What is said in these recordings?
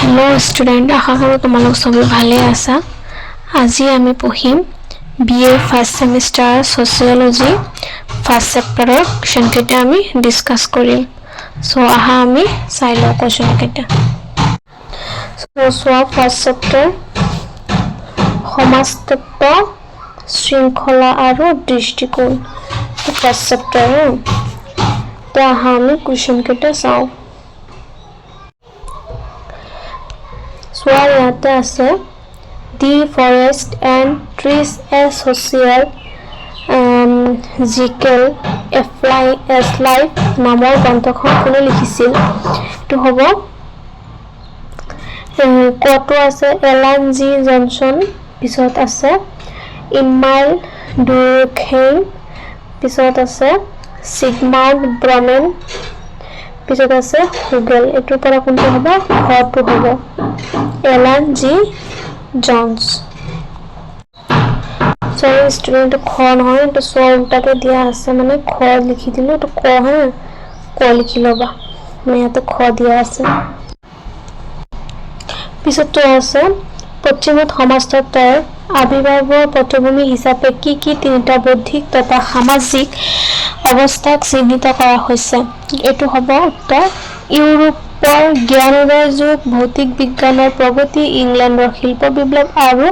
Hello student आशा करो तुम लोग सभी भाले आसा আজি আমি পঢ়িম BA first semester sociology first চ্যাপ্টাৰৰ কোৱেশ্চন কেইটা আমি ডিসকাস কৰিম সো আহা আমি চাই লওঁ কোৱেশ্চন কেইটা সো ফাৰ্স্ট চ্যাপ্টাৰ সমাজতত্ত্ব শৃংখলা আৰু দৃষ্টিকোণ ফাৰ্স্ট চ্যাপ্টাৰ তো আহা আমি কোৱেশ্চন কেইটা চাওঁ ইয়াতে আছে the forest and trees as social as life নামৰ গ্ৰন্থখন কোনে লিখিছিল এটো হ'ব কটো আছে এলান জি জনসন পিছত আছে ইমাইল ডুৰখেইম পিছত আছে সিগমাউণ্ড ব্ৰমেন পিছত আছে হুগেল এটোৰ পৰা কোনটো হ'ব ঘৰটো হ'ব এলান জি জনস সরি স্টুডেন্ট খ নহয় তো স উল্টাকে দিয়া আছে মানে খ লিখি দিলো তো ক হ্যাঁ ক লিখি লবা মানে ইয়াতে খ দিয়া আছে পিছত আছে পশ্চিমত সমাজতত্ত্বৰ আবিৰ্ভাৱৰ পটভূমি হিচাপে কি তিনিটা বৌদ্ধিক তথা সামাজিক অৱস্থাক চিহ্নিত কৰা হৈছে এটো হ'ব উত্তৰ ইউৰোপৰ জ্ঞানোদয় যুগ ভৌতিক বিজ্ঞানৰ প্ৰগতি ইংলেণ্ডৰ শিল্প বিপ্লৱ আৰু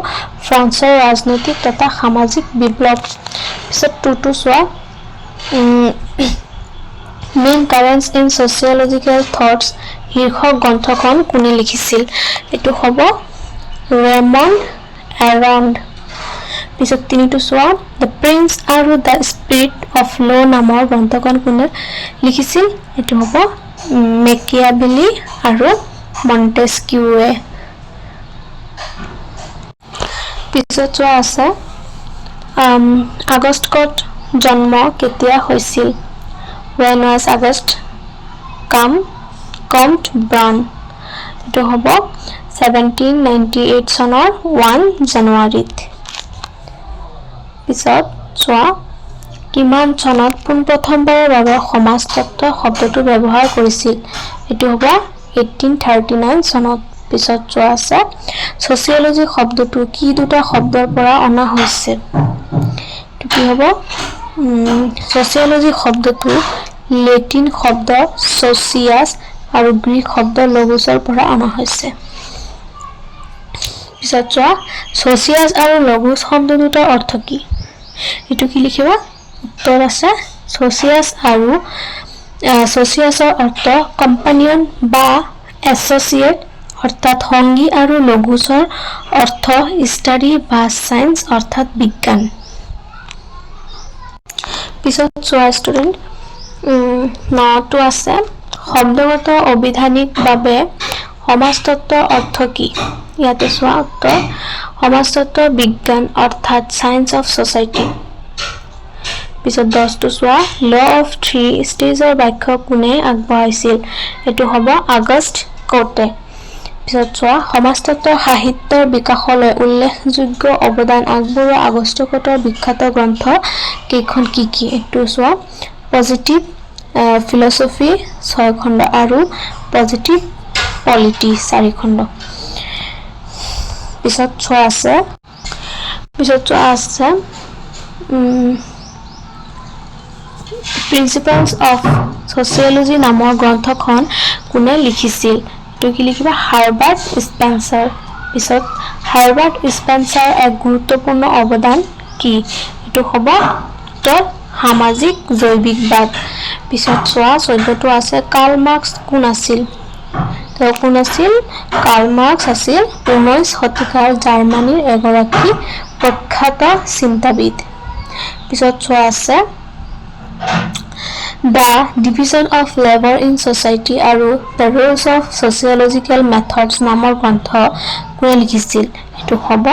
ফ্ৰান্সৰ ৰাজনৈতিক তথা সামাজিক বিপ্লৱ পিছত টুটু সোৱা main currents in sociological thoughts শীৰ্ষক গ্ৰন্থখন কোনে লিখিছিল এটো হ'ব ৰেমন্ড এৰাণ্ড পিছত তিনিটো সোৱা দ্য প্ৰিন্স আৰু দ্য স্পিৰিট অফ ল নামৰ গ্ৰন্থখন কোনে লিখিছিল এটো হ'ব মেকিয়াভেলি আৰু মন্টেস্কিউৱে পিছত আছে আগষ্টত জন্ম কেতিয়া হৈছিল when was August comte Brun এটো হ'ব 1798 চনৰ 1 জানুৱাৰীত পিছত চোৱা কিমান চনত পোনপ্ৰথমবাৰৰ বাবে সমাজতত্ত্ব শব্দটো ব্যৱহাৰ কৰিছিল এটো হ'ব 1839 চনত পিছত চোৱা আছে সোশিয়োলজি শব্দটো কি দুটা শব্দৰ পৰা অনা হৈছে এটো কি হ'ব সোশিয়োলজি শব্দটো লেটিন শব্দ সোচিয়াছ আৰু গ্ৰীক শব্দ লগোছৰ পৰা অনা হৈছে পিছত চোৱা সোচিয়াছ আৰু লগোছ শব্দ দুটাৰ অৰ্থ কি এটো কি লিখিবা উত্তৰ আছে সোচিয়াছ আৰু সোচিয়াছৰ অৰ্থ কম্পানিয়ন বা এছ'চিয়েট অৰ্থাৎ সংগী আৰু লগোছৰ অৰ্থ ষ্টাডি বা সায়েন্স অৰ্থাৎ বিজ্ঞান পিছত চোৱা ষ্টুডেন্ট নটো আছে শব্দগত অবিধানিক বাবে সমাজতত্ত্বৰ অৰ্থ কি ইয়াতে চোৱা উত্তৰ সমাজতত্ত্ব বিজ্ঞান অৰ্থাৎ সায়েন্স অফ সোসাইটি পিছত 10টো চোৱা ল অফ 3 ষ্টেজৰ ব্যাখ্যা কোনে আগবঢ়াইছিল এটো হ'ব আগষ্ট কোটে পিছত চোৱা সমাজতত্ত্বৰ সাহিত্যৰ বিকাশলৈ উল্লেখযোগ্য অৱদান আগবঢ়োৱা আগষ্ট কোটৰ বিখ্যাত গ্ৰন্থ কেইখন কি এটো চোৱা পজিটিভ ফিলসফি 6 খণ্ড আৰু পজিটিভ পলিটি 4 খণ্ড পিছত চোৱা আছে প্ৰিন্সিপলছ অফ সোশিয়োলজি নামৰ গ্ৰন্থখন কোনে লিখিছিল এটো কি লিখিবা হাৰ্বাৰ্ট স্পেন্সাৰ পিছত হাৰ্বাৰ্ট স্পেন্সাৰ এক গুৰুত্বপূৰ্ণ অৱদান কি এটো হ'ব উত্তৰ সামাজিক জৈৱিকবাদ পিছত চোৱা 14টো আছে কাৰ্ল মাৰ্কস কোন আছিল কাৰ্ল মাৰ্কস আছিল 19 শতিকাৰ জাৰ্মানীৰ এগৰাকী প্ৰখ্যাত চিন্তাবিদ পিছত চোৱা আছে The Division of Labor in Society আৰু The Rules of Sociological Methods নামৰ গ্ৰন্থ কোনে লিখিছিল এটো হ'ব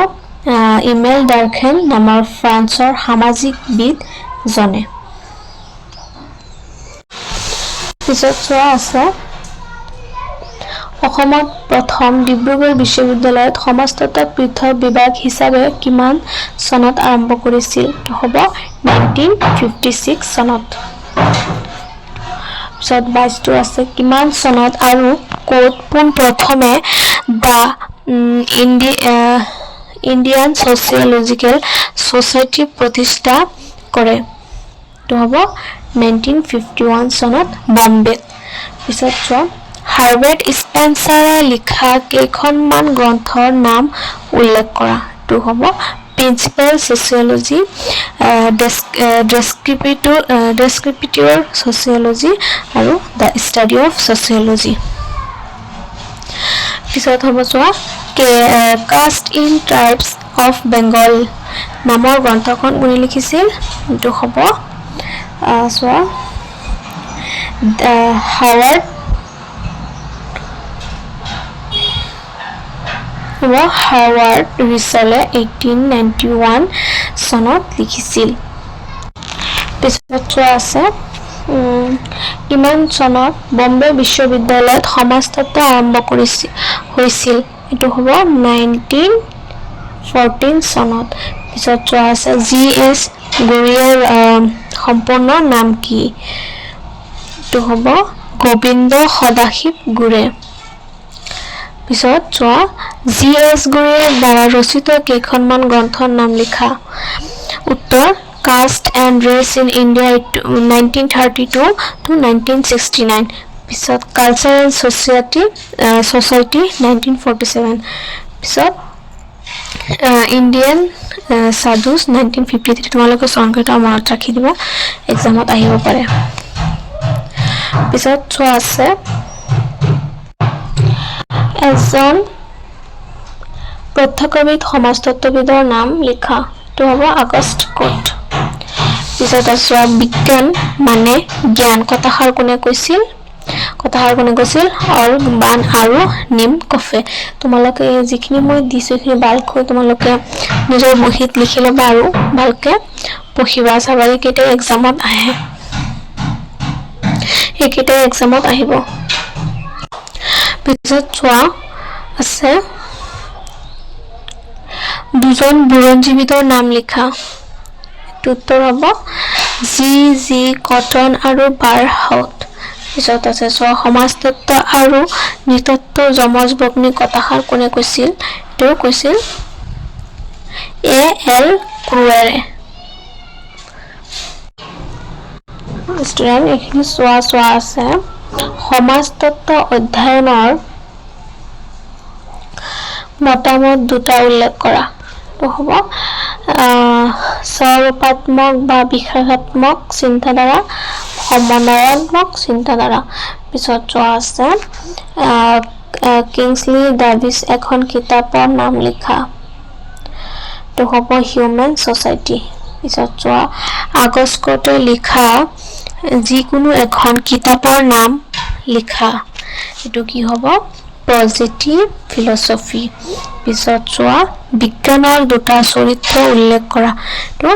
ইমেল ডাৰ্খেন নামৰ ফ্ৰান্সৰ সামাজিকবিদ জনে পিছত চোৱা আছে অসমত প্ৰথম ডিব্ৰুগড় বিশ্ববিদ্যালয়ত সমাজতত্ত্ব পৃথক বিভাগ হিচাপে কিমান চনত আৰম্ভ কৰিছিল এটো হ'ব 1956 চনত পিছত 22টো আছে কিমান চনত আৰু ক'ত পোনপ্ৰথমে দ্য ইণ্ডিয়ান ছ'চিয়লজিকেল ছ'চাইটি প্ৰতিষ্ঠা কৰে? এইটো হ'ব 1951 চনত বম্বেত। পিছত চোৱা, হাৰ্বাৰ্ট স্পেন্সাৰে লিখা কেইখনমান গ্ৰন্থৰ নাম উল্লেখ কৰা? এইটো হ'ব প্ৰিন্সিপল ছ'চিয়লজি, ডেছক্ৰিপটিভ ছ'চিয়লজি আৰু দ্য ষ্টাডি অফ ছ'চিয়লজি। পিছত হ'ব চোৱা, caste in tribes of Bengal নামৰ গ্ৰন্থখন কোনে লিখিছিল? এইটো হ'ব চোৱা, হাৱাৰ্ড ৰিচলে 1891 চনত লিখিছিল। পিছত চোৱা আছে, কিমান চনত বম্বে বিশ্ববিদ্যালয়ত সমাজতত্ত্ব আৰম্ভ হৈছিল? এইটো হ'ব 1914 চনত। পিছত চোৱা আছে, GS গুৰিয়েৰ সম্পূৰ্ণ নাম কি? এইটো হ'ব গোবিন্দ সদাশিৱ গুৰে। পিছত চোৱা, GS গুৰিয়েৰ দ্বাৰা ৰচিত কেইখনমান গ্ৰন্থৰ নাম লিখা? উত্তৰ, caste and race in India 1932 to 1969। পিছত কালচাৰেল ছ'চাইটি 1947। পিছত ইণ্ডিয়ান সাধুছ 1953। তোমালোকে চনকেইটা মনত ৰাখি দিবা, এক্সামত আহিব পাৰে। পিছত চোৱা আছে, এজন প্ৰত্যক্ষবিদ সমাজতত্ত্ববিদৰ নাম লিখা? এইটো হ'ব আগষ্ট কোট। পিছত চোৱা, বিজ্ঞান মানে জ্ঞান কথাষাৰ কোনে কৈছিল? অৰবান আৰু নিম কফে। তোমালোকে যিখিনি মই দিছোঁ সেইখিনি ভালকৈ তোমালোকে নিজৰ বহীত লিখি ল'বা আৰু ভালকে পঢ়িবা, চাবা এইকেইটাই এক্সামত আহে, এইকেইটাই এক্সামত আহিব। পিছত চোৱা আছে, দুজন বুৰঞ্জীবিদৰ নাম লিখা? এইটো উত্তৰ হ'ব জি কটন আৰু বাৰহাউট। পিছত আছে চোৱা, সমাজতত্ত্ব আৰু নৃতত্ত্বৰ যমজ ভগ্নী কথাষাৰ কোনে কৈছিল? এইটো কৈছিল A.L. ক্ৰুৱেৰে। ষ্টুডেণ্ট এইখিনি চোৱা আছে, সমাজতত্ত্ব অধ্যয়নৰ মতামত দুটা উল্লেখ কৰা? এইটো হ'ব স্বৰূপাত্মক বা বিশেষাত্মক চিন্তাধাৰা, সমন্বয়াত্মক চিন্তাধাৰা। পিছত চোৱা আছে, কিংছলি ডেভিছ এখন কিতাপৰ নাম লিখা? এইটো হ'ব হিউমেন ছ'চাইটি। পিছত চোৱা, আগষ্ট কোটে লিখা যিকোনো এখন কিতাপৰ নাম লিখা? এইটো কি হ'ব পজিটিভ ফিলচফি। পিছত চোৱা, বিজ্ঞানৰ দুটা চৰিত্ৰ উল্লেখ কৰা? এইটো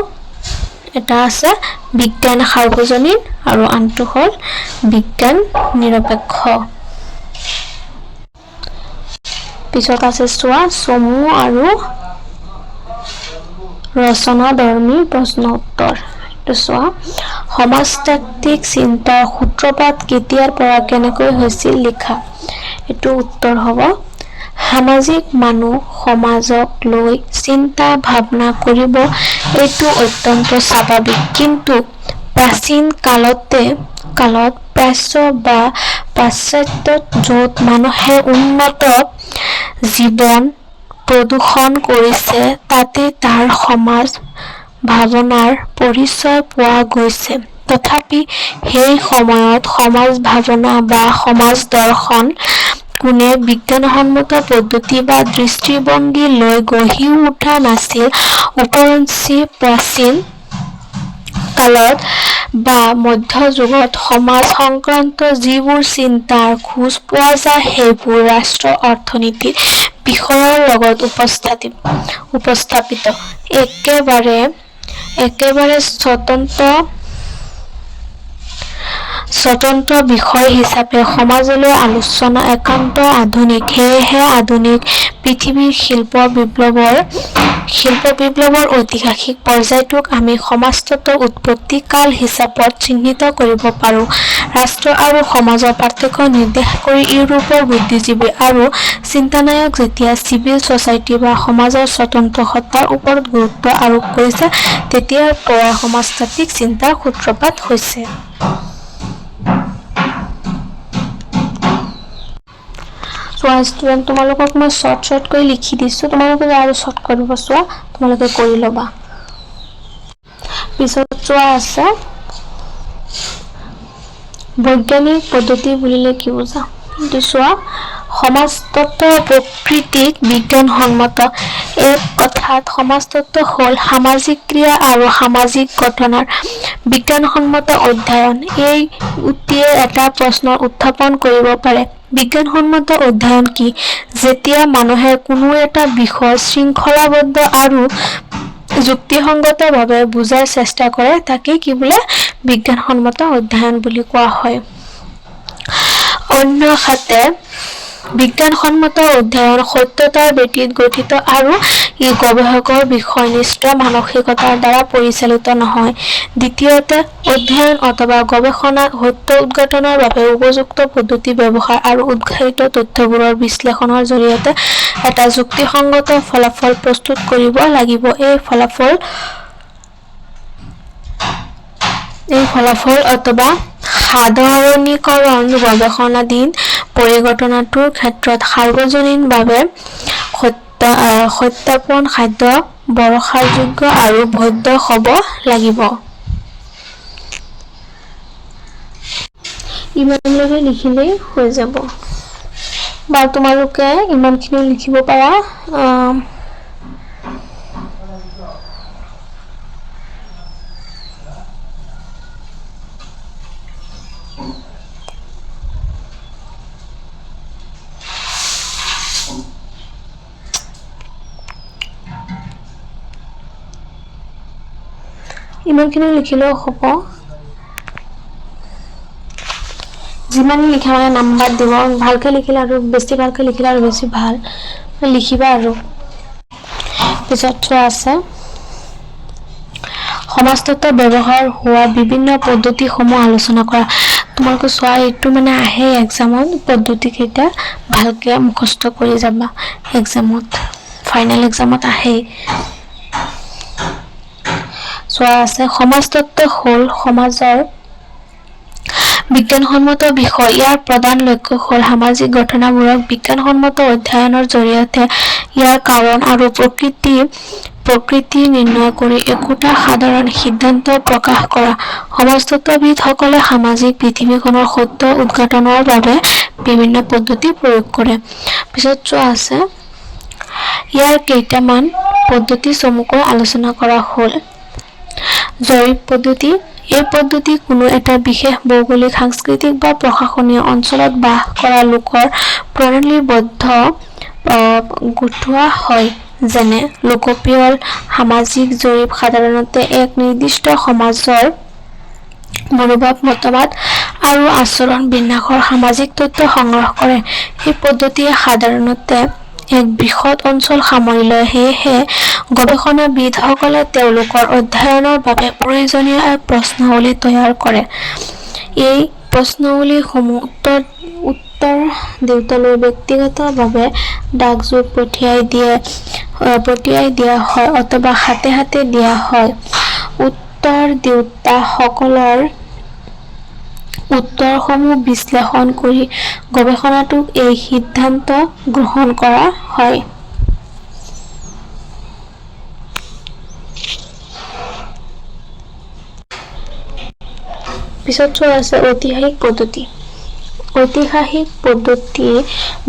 এটা আছে বিজ্ঞান সাৰ্বজনীন আৰু আনটো হ'ল বিজ্ঞান নিৰপেক্ষ। পিছত আছে চোৱা, চমু আৰু ৰচনাধৰ্মী প্ৰশ্ন উত্তৰ। এইটো চোৱা, সমাজতাত্ত্বিক চিন্তাৰ সূত্ৰপাত কেতিয়াৰ পৰা কেনেকৈ হৈছিল লিখা? এইটো উত্তৰ হ'ব, সামাজিক মানুহ সমাজক লৈ চিন্তা ভাৱনা কৰিব এইটো অত্যন্ত স্বাভাৱিক, কিন্তু প্ৰাচীন কালত প্ৰাচ্য বা পাশ্চাত্যত য'ত মানুহে উন্নত জীৱন প্ৰদৰ্শন কৰিছে তাতে তাৰ সমাজ ভাৱনাৰ পৰিচয় পোৱা গৈছে। তথাপি সেই সময়ত সমাজ ভাৱনা বা সমাজ দৰ্শন কোনে বিজ্ঞানসন্মত পদ্ধতি বা দৃষ্টিভংগী লৈ গঢ়ি উঠা নাছিল। উপৰঞ্চি প্ৰাচীন কালত বা মধ্যযুগত সমাজ সংক্ৰান্ত যিবোৰ চিন্তাৰ খোজ পোৱা যায় সেইবোৰ ৰাষ্ট্ৰ অৰ্থনীতিৰ বিষয়ৰ লগত উপস্থাপিত একেবাৰে স্বতন্ত্ৰ বিষয় হিচাপে সমাজলৈ আলোচনা একান্ত আধুনিক। সেয়েহে আধুনিক পৃথিৱীৰ শিল্প বিপ্লৱৰ ঐতিহাসিক পৰ্যায়টোক আমি সমাজতত্ত্বৰ উৎপত্তি কাল হিচাপত চিহ্নিত কৰিব পাৰোঁ। ৰাষ্ট্ৰ আৰু সমাজৰ পাৰ্থক্য নিৰ্দেশ কৰি ইউৰোপৰ বুদ্ধিজীৱী আৰু চিন্তানায়ক যেতিয়া চিভিল ছ'চাইটি বা সমাজৰ স্বতন্ত্ৰ সত্তাৰ ওপৰত গুৰুত্ব আৰোপ কৰিছে, তেতিয়াৰ পৰাই সমাজতাত্ত্বিক চিন্তাৰ সূত্ৰপাত হৈছে। চোৱা ষ্টুডেণ্ট, তোমালোকক মই শ্বৰ্ট কৰি লিখি দিছোঁ, তোমালোকে আৰু শ্বৰ্ট কৰিব চোৱা, তোমালোকে কৰি ল'বা। পিছত চোৱা আছে বৈজ্ঞানিক পদ্ধতি বুলিলে কি বুজা? কিন্তু চোৱা, সমাজতত্ত্বৰ প্ৰকৃতিক বিজ্ঞানসন্মত। এক কথাত সমাজতত্ত্ব হ'ল সামাজিক ক্ৰিয়া আৰু সামাজিক ঘটনাৰ বিজ্ঞানসন্মত অধ্যয়ন। এই উক্তিয়ে এটা প্ৰশ্নৰ উত্থাপন কৰিব পাৰে, বিজ্ঞানসন্মত অধ্যয়ন কি? যেতিয়া মানুহে কোনো এটা বিষয় শৃংখলাবদ্ধ আৰু যুক্তিসংগতভাৱে বুজাৰ চেষ্টা কৰে, তাকেই কি বোলে? বিজ্ঞানসন্মত অধ্যয়ন বুলি কোৱা হয়। অন্যহাতে বিজ্ঞানসন্মত অধ্যয়ন সত্যতাৰ ভিত্তিত গঠিত আৰু ই গৱেষকৰ বিষয়নিষ্ঠ মানসিকতাৰ দ্বাৰা পৰিচালিত নহয়। দ্বিতীয়তে, অধ্যয়ন অথবা গৱেষণাত সত্য উদ্ঘাটনৰ বাবে উপযুক্ত পদ্ধতি ব্যৱহাৰ আৰু উদ্ঘাটিত তথ্যবোৰৰ বিশ্লেষণৰ জৰিয়তে এটা যুক্তিসংগত ফলাফল প্ৰস্তুত কৰিব লাগিব। এই ফলাফল অথবা সাধাৰণীকৰণ গৱেষণাধীন পৰিঘটনাটোৰ ক্ষেত্ৰত সাৰ্বজনীনভাৱে সত্যাপন সাধ্য, ভৰসাযোগ্য আৰু বৈধ হ'ব লাগিব। ইমানলৈকে লিখিলেই হৈ যাব, বা তোমালোকে ইমানখিনিও লিখিব পাৰা। ইমানখিনি লিখিলেও হ'ব, যিমান লিখা মানে নাম্বাৰ দিব। ভালকৈ লিখিলে আৰু বেছি ভালকৈ লিখিলে আৰু বেছি ভাল লিখিবা আৰু। পিছত চোৱা আছে সমাজতত্ত্বত ব্যৱহাৰ হোৱা বিভিন্ন পদ্ধতিসমূহ আলোচনা কৰা। তোমালোকে চোৱা, এইটো মানে আহে এক্সামত, পদ্ধতিকেইটা ভালকৈ মুখস্থ কৰি যাবা। এক্সামত, ফাইনেল এক্সামত আহেই। চোৱা আছে সমাজতত্ত্ব হ'ল সমাজৰ বিজ্ঞানসন্মত বিষয়। ইয়াৰ প্ৰধান লক্ষ্য হ'ল সামাজিক ঘটনাবোৰক বিজ্ঞানসন্মত অধ্যয়নৰ জৰিয়তে ইয়াৰ কাৰণ আৰু প্ৰকৃতি নিৰ্ণয় কৰি একোটা সাধাৰণ সিদ্ধান্ত প্ৰকাশ কৰা। সমাজতত্ত্ববিদসকলে সামাজিক পৃথিৱীখনৰ সত্য উদ্ঘাটনৰ বাবে বিভিন্ন পদ্ধতি প্ৰয়োগ কৰে। পিছত চোৱা আছে ইয়াৰ কেইটামান পদ্ধতি চমুকৈ আলোচনা কৰা হ'ল। জৰীপ পদ্ধতি। এই পদ্ধতি কোনো এটা বিশেষ ভৌগোলিক, সাংস্কৃতিক বা প্ৰশাসনীয় অঞ্চলত বাস কৰা লোকৰ প্ৰণালীবদ্ধ গোটোৱা হয়। যেনে লোকপিয়ল সামাজিক জৰীপ সাধাৰণতে এক নিৰ্দিষ্ট সমাজৰ মনোভাৱ, মতবাদ আৰু আচৰণ বিন্যাসৰ সামাজিক তথ্য সংগ্ৰহ কৰে। এই পদ্ধতিয়ে সাধাৰণতে এক বৃহৎ অঞ্চল সামৰি লয়। সেয়েহে গৱেষণাবিদসকলে তেওঁলোকৰ অধ্যয়নৰ বাবে প্ৰয়োজনীয় এক প্ৰশ্নাৱলী তৈয়াৰ কৰে। এই প্ৰশ্নাৱলীসমূহ উত্তৰ দিওঁতালৈ ব্যক্তিগতভাৱে ডাকযোগে পঠিয়াই দিয়া হয় অথবা হাতে হাতে দিয়া হয়। উত্তৰ দিওঁতাসকলৰ উত্তৰসমূহ বিশ্লেষণ কৰি গৱেষণাটোক এই সিদ্ধান্ত গ্ৰহণ কৰা হয়। পিছত চোৱা আছে ঐতিহাসিক পদ্ধতি। ঐতিহাসিক পদ্ধতি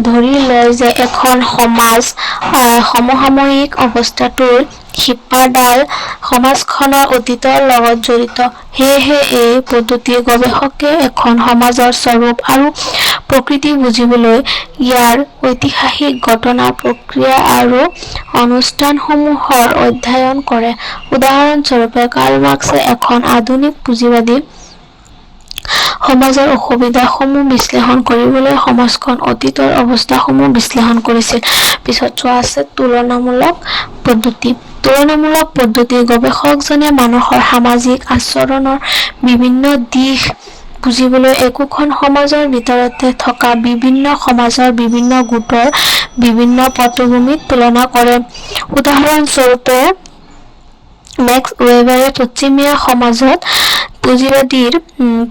ধৰি লয় যে এখন সমাজ সমসাময়িক অৱস্থাটোৰ শিপাডাল সমাজখনৰ অতীতৰ লগত জড়িত। সেয়েহে এই পদ্ধতিয়ে গৱেষকে এখন সমাজৰ স্বৰূপ আৰু প্ৰকৃতি বুজিবলৈ ইয়াৰ ঐতিহাসিক ঘটনা, প্ৰক্ৰিয়া আৰু অনুষ্ঠানসমূহৰ অধ্যয়ন কৰে। উদাহৰণস্বৰূপে কাৰ্ল মাৰ্ক্সে এখন আধুনিক পুঁজিবাদী সমাজৰ অসুবিধাসমূহ বিশ্লেষণ কৰিবলৈ সমাজখন অতীতৰ অৱস্থাসমূহ বিশ্লেষণ কৰিছিল। পিছত চোৱা আছে তুলনামূলক পদ্ধতি। তুলনামূলক পদ্ধতি গৱেষকজনে মানুহৰ সামাজিক আচৰণৰ বিভিন্ন দিশ বুজিবলৈ একোখন সমাজৰ ভিতৰতে থকা বিভিন্ন সমাজৰ বিভিন্ন গোটৰ বিভিন্ন পটভূমিক তুলনা কৰে। উদাহৰণস্বৰূপে মেক্স ৱেবাৰে পশ্চিমীয়া সমাজত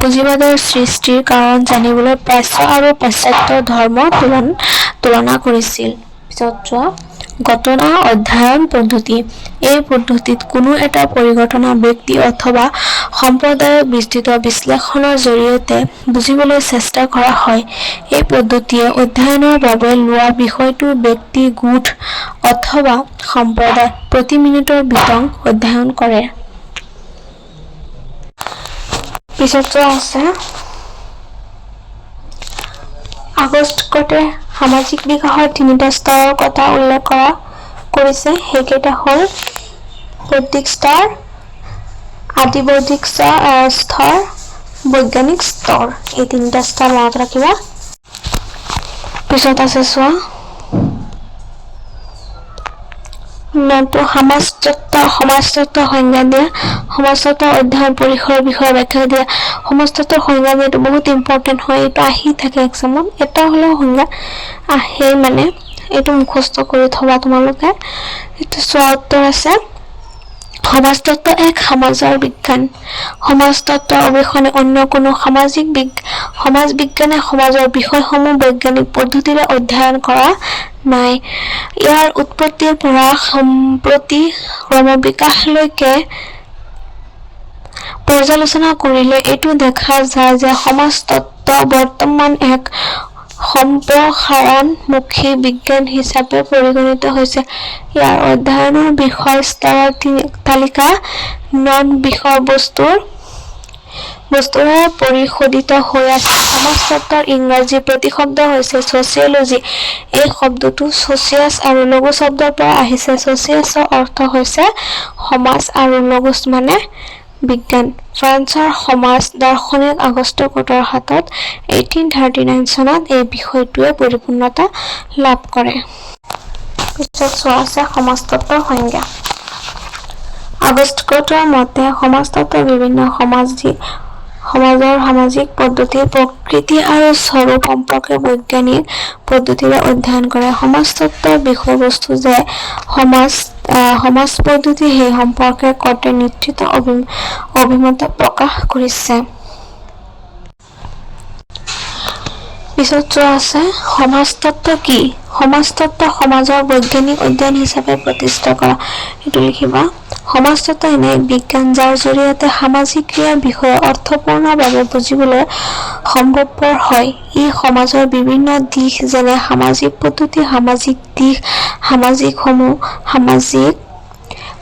পুঁজিবাদৰ সৃষ্টিৰ কাৰণ জানিবলৈ প্ৰাচ্য আৰু পাশ্চাত্য ধৰ্ম তুলনা কৰিছিল। পিছত চোৱা ঘটনা অধ্যয়ন পদ্ধতি। এই পদ্ধতিত কোনো এটা পৰিঘটনা ব্যক্তি অথবা সম্প্ৰদায়ক বিস্তৃত বিশ্লেষণৰ জৰিয়তে বুজিবলৈ চেষ্টা কৰা হয়। এই পদ্ধতিয়ে অধ্যয়নৰ বাবে লোৱা বিষয়টোৰ ব্যক্তি, গোট অথবা সম্প্ৰদায় প্ৰতি মিনিটৰ বিতং অধ্যয়ন কৰে। পিছত চোৱা আছে আগষ্টকটে সামাজিক বিকাশৰ 3টা স্তৰৰ কথা উল্লেখ কৰিছে। সেইকেইটা হ'ল বৌদ্ধিক স্তৰ, আদিবৌদ্ধিক স্তৰ, বৈজ্ঞানিক স্তৰ। এই 3টা স্তৰ মনত ৰাখিবা। পিছত আছে চোৱা সমাজতত্ত্ব সংজ্ঞা দিয়া, সমাজতত্ত্ব অধ্যয়ন পৰিসৰৰ বিষয়ে ব্যাখ্যা দিয়া। সমাজতত্ত্বৰ সংজ্ঞা দিয়াটো বহুত ইম্পৰ্টেণ্ট হয়। এইটো আহি থাকে এক্সামত, এটা হ'লেও সংজ্ঞা আহে, মানে এইটো মুখস্থ কৰি থবা তোমালোকে। এইটো চোৱা উত্তৰ আছে সমাজতত্ত্ব এক সমাজৰ বিজ্ঞান। সমাজতত্ত্বৰ অবিহনে অন্য কোনো সমাজ বিজ্ঞানে সমাজৰ বিষয়সমূহ বৈজ্ঞানিক পদ্ধতিৰে অধ্যয়ন কৰা নাই। ইয়াৰ উৎপত্তিৰ পৰা সম্প্ৰতি ক্ৰমবিকাশলৈকে পৰ্যালোচনা কৰিলে এইটো দেখা যায় যে সমাজতত্ত্ব বৰ্তমান এক সম্প্ৰসাৰণমুখী বিজ্ঞান হিচাপে পৰিগণিত হৈছে। ইয়াৰ অধ্যয়নৰ বিষয় স্তৰৰ তালিকা নন বিষয়বস্তুৰে পৰিশোধিত হৈ আছে। সমাজতত্ত্বৰ ইংৰাজী প্ৰতিশব্দ হৈছে ছচিয়লজি। এই শব্দটো ছচিয়াছ আৰু লগোছ শব্দৰ পৰা আহিছে। ছচিয়াছৰ অৰ্থ হৈছে সমাজ আৰু লগোছ মানে বিজ্ঞান। ফ্ৰান্সৰ সমাজ দাৰ্শনিক আগষ্টকটৰ হাতত 1839 চনত এই বিষয়টোৱে পৰিপূৰ্ণতা লাভ কৰে। পিছত চোৱা আছে সমাজতত্ত্বৰ সংজ্ঞা। আগষ্টকটৰ মতে সমাজতত্ত্ব বিভিন্ন সমাজৰ সামাজিক পদ্ধতিৰ প্ৰকৃতি আৰু স্বৰূপ সম্পৰ্কে বৈজ্ঞানিক পদ্ধতিৰে অধ্যয়ন কৰে। সমাজতত্ত্বৰ বিষয়বস্তু যে সমাজ পদ্ধতি সেই সম্পৰ্কে কৰ্তে নিশ্চিত অভিমত প্ৰকাশ কৰিছে। পিছত চোৱা আছে সমাজতত্ত্ব কি? সমাজতত্ত্ব সমাজৰ বৈজ্ঞানিক অধ্যয়ন হিচাপে প্ৰতিষ্ঠা কৰা। এইটো লিখিবা। সমাজতত্ত্ব এনে এক বিজ্ঞান যাৰ জৰিয়তে সামাজিক ক্ৰিয়াৰ বিষয়ে অৰ্থপূৰ্ণভাৱে বুজিবলৈ সম্ভৱপৰ হয়। ই সমাজৰ বিভিন্ন দিশ যেনে সামাজিক পদ্ধতি, সামাজিক দিশ, সামাজিক সমূহ, সামাজিক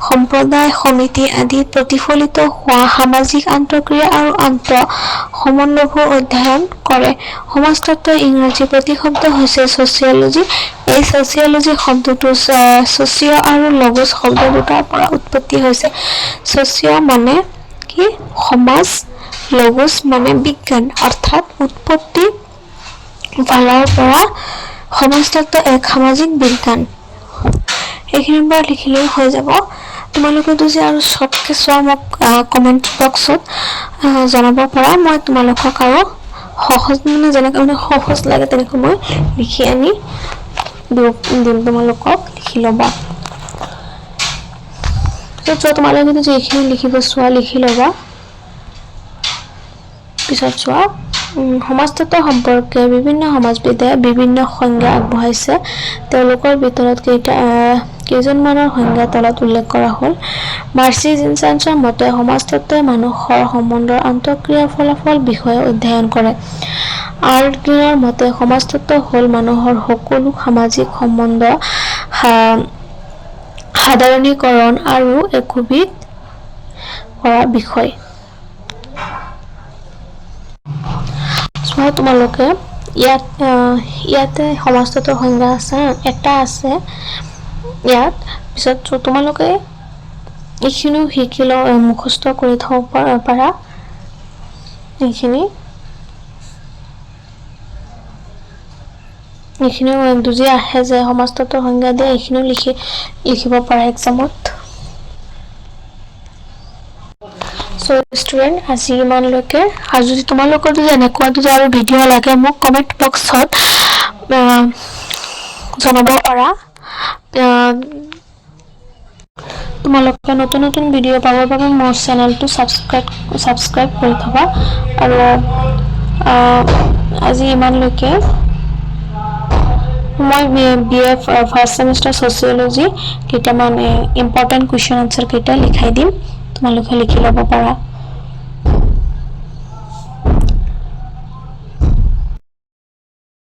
সম্প্ৰদায়, সমিতি আদিত প্ৰতিফলিত হোৱা সামাজিক আন্তঃক্ৰিয়া আৰু আন্তঃসম্বন্ধবোৰ অধ্যয়ন কৰে। সমাজতত্ত্বৰ ইংৰাজী প্ৰতিশব্দ হৈছে ছচিয়লজি। এই ছচিয়লজি শব্দটো ছচিয় আৰু লগোছ শব্দ দুটাৰ পৰা উৎপত্তি হৈছে। ছচিয় মানে কি? সমাজ, লগোছ মানে বিজ্ঞান, অৰ্থাৎ উৎপত্তি ফালৰ পৰা সমাজতত্ত্ব এক সামাজিক বিজ্ঞান। এইখিনিৰ পৰা লিখিলেই হৈ যাব। তোমালোকে যদি আৰু শ্বৰ্টকে চোৱা মোক কমেণ্ট বক্সত জনাব পাৰা। মই তোমালোকক আৰু সহজ মানে যেনেকৈ মানে সহজ লাগে তেনেকৈ মই লিখি আনি দিম, তোমালোকক লিখি ল'বা। পিছত চোৱা তোমালোকে যদি এইখিনি লিখিব চোৱা লিখি ল'বা। পিছত চোৱা সমাজতত্ত্ব সম্পৰ্কে বিভিন্ন সমাজবিদে বিভিন্ন সংজ্ঞা আগবঢ়াইছে। তেওঁলোকৰ ভিতৰত কেইজনমানৰ সংজ্ঞা তলত উল্লেখ কৰা হ'ল। মাৰ্চি জিনছাছৰ মতে সমাজতত্ত্বই মানুহৰ সম্বন্ধৰ আন্তঃক্ৰিয়াৰ ফলাফল বিষয়ে অধ্যয়ন কৰে। আৰ্লগিনৰ মতে সমাজতত্ত্ব হ'ল মানুহৰ সকলো সামাজিক সম্বন্ধ সাধাৰণীকৰণ আৰু একোভিত কৰা বিষয়। চোৱা তোমালোকে ইয়াতে সমাজতত্ত্বৰ সংজ্ঞা আছে, এটা আছে ইয়াত। পিছত তোমালোকে এইখিনিও শিকি মুখস্থ কৰি থব পাৰা। এইখিনি এইখিনিও দুজি আহে যে সমাজতত্বৰ সংজ্ঞা দিয়ে এইখিনিও লিখিব পাৰা এক্সামত। সো ষ্টুডেণ্ট আজি ইমানলৈকে, আৰু যদি তোমালোকৰ যদি এনেকুৱা যদি আৰু ভিডিঅ' লাগে মোক কমেণ্ট বক্সত জনাব পাৰা। তোমালোকে নতুন নতুন ভিডিঅ' পাবৰ বাবে মোৰ চেনেলটো ছাবস্ক্ৰাইব কৰি থবা। আৰু আজি ইমানলৈকে মই BA ফাৰ্ষ্ট ছেমিষ্টাৰ ছ'চিয়লজি কেইটামান ইম্পৰ্টেণ্ট কুৱেশ্যন আনচাৰ কেইটা লিখাই দিম, তোমালোকে লিখি ল'ব পাৰা।